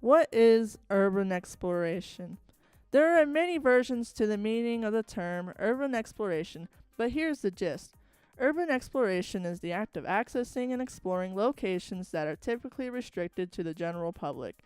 What is urban exploration? There are many versions to the meaning of the term urban exploration, but here's the gist. Urban exploration is the act of accessing and exploring locations that are typically restricted to the general public.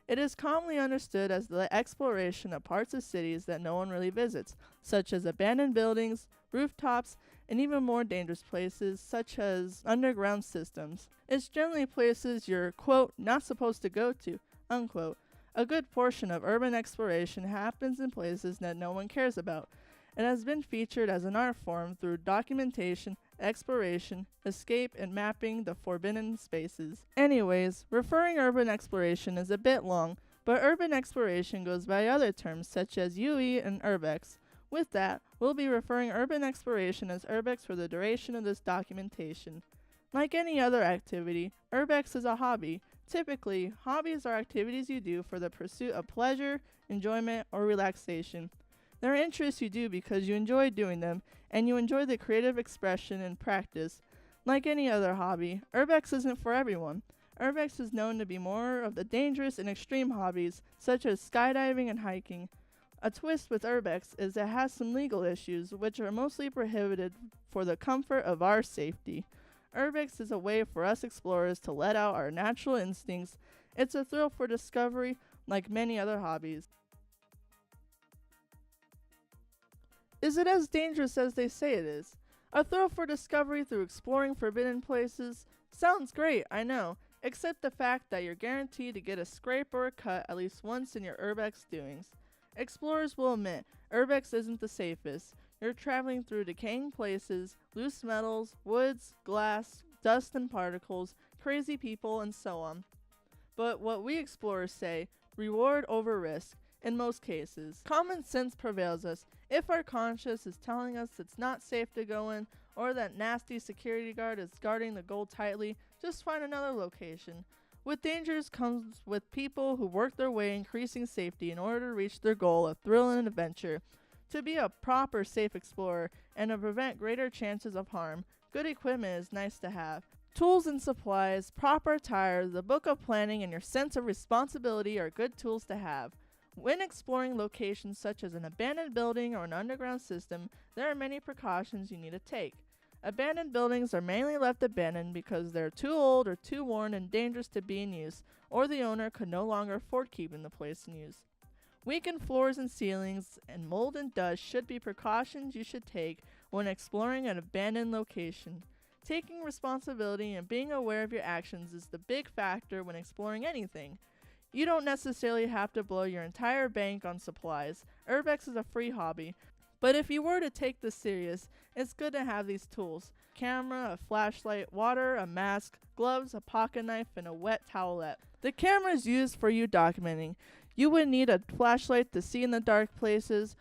It is commonly understood as the exploration of parts of cities that no one really visits, such as abandoned buildings, rooftops, and even more dangerous places such as underground systems. It's generally places you're, quote, not supposed to go to, unquote. A good portion of urban exploration happens in places that no one cares about, and has been featured as an art form through documentation, exploration, escape, and mapping the forbidden spaces. Anyways, referring urban exploration is a bit long, but urban exploration goes by other terms such as UE and Urbex. With that, we'll be referring urban exploration as Urbex for the duration of this documentation. Like any other activity, Urbex is a hobby. Typically, hobbies are activities you do for the pursuit of pleasure, enjoyment, or relaxation. They're interests you do because you enjoy doing them, and you enjoy the creative expression and practice. Like any other hobby, Urbex isn't for everyone. Urbex is known to be more of the dangerous and extreme hobbies, such as skydiving and hiking. A twist with Urbex is it has some legal issues, which are mostly prohibited for the comfort of our safety. Urbex is a way for us explorers to let out our natural instincts. It's a thrill for discovery, like many other hobbies. Is it as dangerous as they say it is? A thrill for discovery through exploring forbidden places? Sounds great, I know, except the fact that you're guaranteed to get a scrape or a cut at least once in your Urbex doings. Explorers will admit, Urbex isn't the safest. You're traveling through decaying places, loose metals, woods, glass, dust and particles, crazy people, and so on. But what we explorers say, reward over risk. In most cases, common sense prevails us. If our conscience is telling us it's not safe to go in, or that nasty security guard is guarding the gold tightly, just find another location. With dangers comes with people who work their way increasing safety in order to reach their goal of thrill and adventure. To be a proper safe explorer and to prevent greater chances of harm, good equipment is nice to have. Tools and supplies, proper attire, the book of planning, and your sense of responsibility are good tools to have. When exploring locations such as an abandoned building or an underground system, there are many precautions you need to take. Abandoned buildings are mainly left abandoned because they're too old or too worn and dangerous to be in use, or the owner could no longer afford keeping the place in use. Weakened floors and ceilings and mold and dust should be precautions you should take when exploring an abandoned location. Taking responsibility and being aware of your actions is the big factor when exploring anything. You don't necessarily have to blow your entire bank on supplies. Urbex is a free hobby. But if you were to take this serious, it's good to have these tools. Camera, a flashlight, water, a mask, gloves, a pocket knife, and a wet towelette. The camera is used for you documenting. You would need a flashlight to see in the dark places,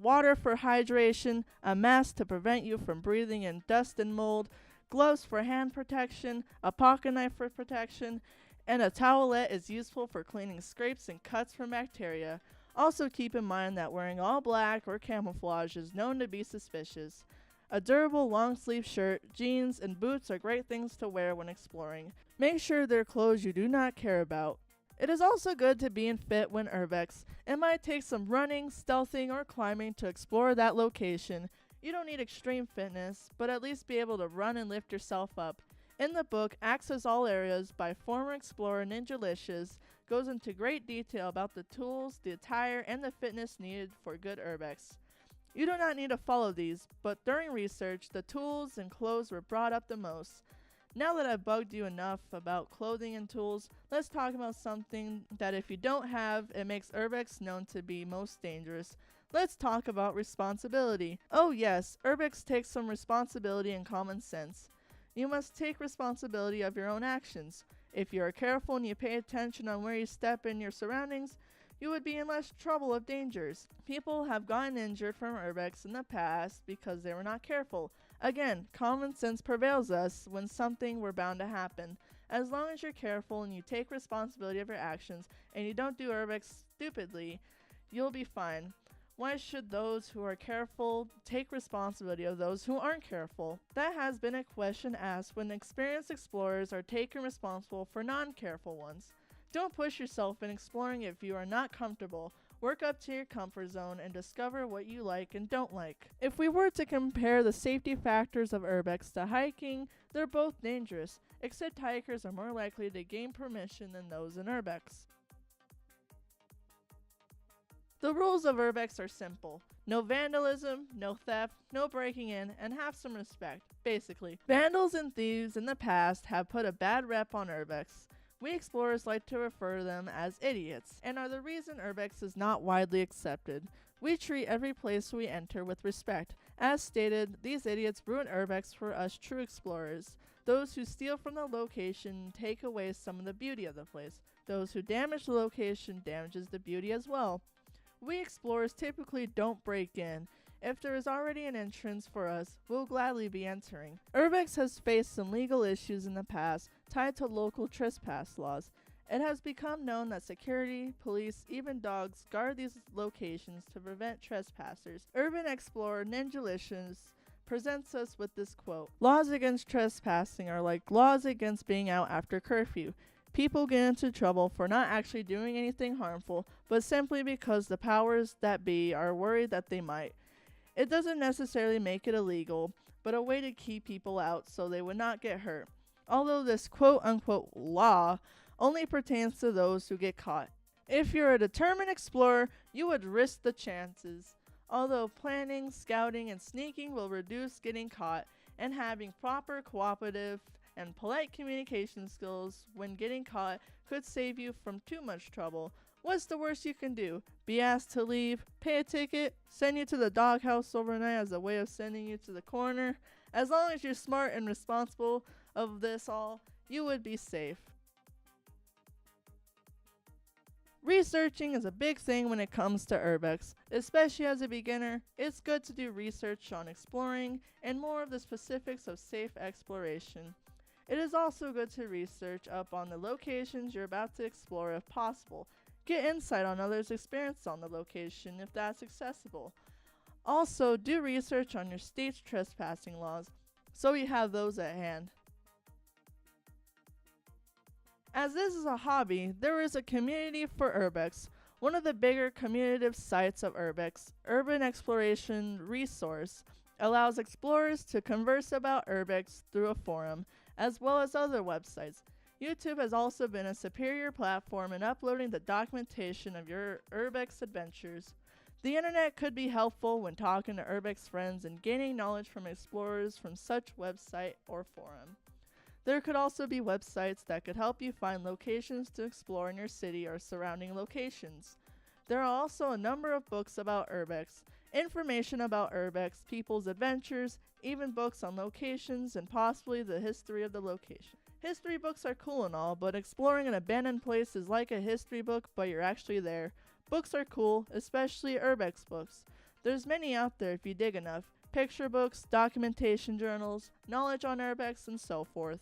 water for hydration, a mask to prevent you from breathing in dust and mold, gloves for hand protection, a pocket knife for protection, and a towelette is useful for cleaning scrapes and cuts from bacteria. Also keep in mind that wearing all black or camouflage is known to be suspicious. A durable long-sleeve shirt, jeans, and boots are great things to wear when exploring. Make sure they're clothes you do not care about. It is also good to be in fit when Urbex. It might take some running, stealthing, or climbing to explore that location. You don't need extreme fitness, but at least be able to run and lift yourself up. In the book, Access All Areas by former explorer Ninjalicious goes into great detail about the tools, the attire, and the fitness needed for good Urbex. You do not need to follow these, but during research, the tools and clothes were brought up the most. Now that I've bugged you enough about clothing and tools, let's talk about something that if you don't have, it makes Urbex known to be most dangerous. Let's talk about responsibility. Oh yes, Urbex takes some responsibility and common sense. You must take responsibility of your own actions. If you are careful and you pay attention on where you step in your surroundings, you would be in less trouble of dangers. People have gotten injured from Urbex in the past because they were not careful. Again, common sense prevails us when something were bound to happen. As long as you're careful and you take responsibility of your actions and you don't do Urbex stupidly, you'll be fine. Why should those who are careful take responsibility of those who aren't careful? That has been a question asked when experienced explorers are taken responsible for non-careful ones. Don't push yourself in exploring if you are not comfortable. Work up to your comfort zone and discover what you like and don't like. If we were to compare the safety factors of Urbex to hiking, they're both dangerous, except hikers are more likely to gain permission than those in Urbex. The rules of Urbex are simple. No vandalism, no theft, no breaking in, and have some respect. Basically, vandals and thieves in the past have put a bad rep on Urbex. We explorers like to refer to them as idiots, and are the reason Urbex is not widely accepted. We treat every place we enter with respect. As stated, these idiots ruin Urbex for us true explorers. Those who steal from the location take away some of the beauty of the place. Those who damage the location damages the beauty as well. We explorers typically don't break in. If there is already an entrance for us, we'll gladly be entering. Urbex has faced some legal issues in the past tied to local trespass laws. It has become known that security, police, even dogs guard these locations to prevent trespassers. Urban explorer Ninjalicious presents us with this quote: "Laws against trespassing are like laws against being out after curfew. People get into trouble for not actually doing anything harmful, but simply because the powers that be are worried that they might. It doesn't necessarily make it illegal, but a way to keep people out so they would not get hurt. Although this quote-unquote law only pertains to those who get caught. If you're a determined explorer, you would risk the chances. Although planning, scouting, and sneaking will reduce getting caught, and having proper cooperative and polite communication skills when getting caught could save you from too much trouble. What's the worst you can do? Be asked to leave, pay a ticket, send you to the doghouse overnight as a way of sending you to the corner? As long as you're smart and responsible of this all, you would be safe." Researching is a big thing when it comes to Urbex. Especially as a beginner, it's good to do research on exploring and more of the specifics of safe exploration. It is also good to research up on the locations you're about to explore if possible. Get insight on others' experience on the location if that's accessible. Also, do research on your state's trespassing laws, so you have those at hand. As this is a hobby, there is a community for Urbex. One of the bigger communicative sites of Urbex, Urban Exploration Resource, allows explorers to converse about Urbex through a forum, as well as other websites. YouTube has also been a superior platform in uploading the documentation of your Urbex adventures. The internet could be helpful when talking to Urbex friends and gaining knowledge from explorers from such website or forum. There could also be websites that could help you find locations to explore in your city or surrounding locations. There are also a number of books about Urbex, information about Urbex, people's adventures, even books on locations and possibly the history of the location. History books are cool and all, but exploring an abandoned place is like a history book, but you're actually there. Books are cool, especially Urbex books. There's many out there if you dig enough. Picture books, documentation journals, knowledge on Urbex, and so forth.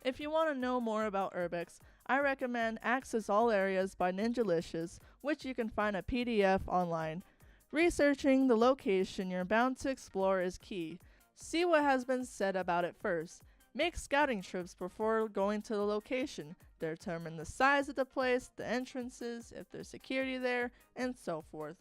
If you want to know more about Urbex, I recommend Access All Areas by Ninjalicious, which you can find a PDF online. Researching the location you're bound to explore is key. See what has been said about it first. Make scouting trips before going to the location. Determine the size of the place, the entrances, if there's security there, and so forth.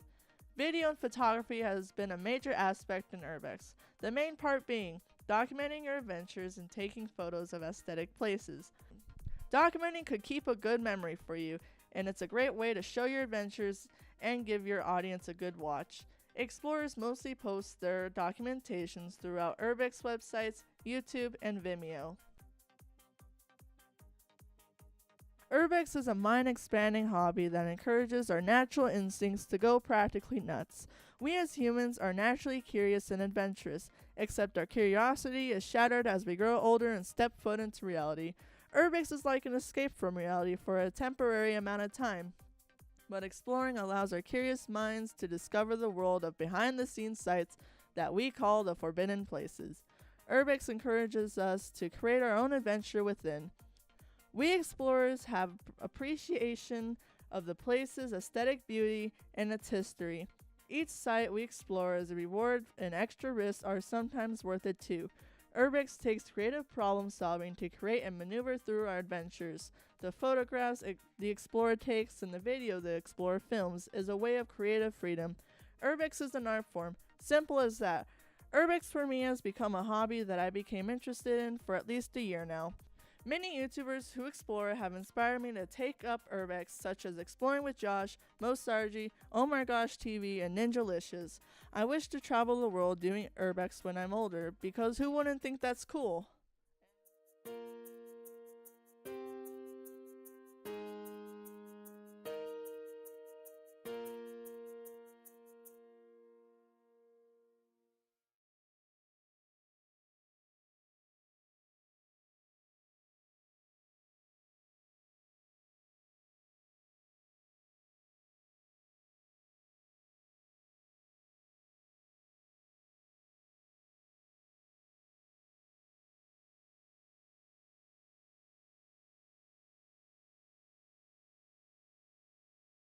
Video and photography has been a major aspect in Urbex, the main part being documenting your adventures and taking photos of aesthetic places. Documenting could keep a good memory for you, and it's a great way to show your adventures and give your audience a good watch. Explorers mostly post their documentations throughout Urbex websites, YouTube, and Vimeo. Urbex is a mind-expanding hobby that encourages our natural instincts to go practically nuts. We as humans are naturally curious and adventurous, except our curiosity is shattered as we grow older and step foot into reality. Urbex is like an escape from reality for a temporary amount of time, but exploring allows our curious minds to discover the world of behind-the-scenes sites that we call the forbidden places. Urbex encourages us to create our own adventure within. We explorers have appreciation of the place's aesthetic beauty and its history. Each site we explore as a reward and extra risks are sometimes worth it too. Urbex takes creative problem solving to create and maneuver through our adventures. The photographs the explorer takes and the video the explorer films is a way of creative freedom. Urbex is an art form. Simple as that. Urbex for me has become a hobby that I became interested in for at least a year now. Many YouTubers who explore have inspired me to take up Urbex, such as Exploring with Josh, Mosargi, Oh My Gosh TV, and Ninjalicious. I wish to travel the world doing Urbex when I'm older, because who wouldn't think that's cool?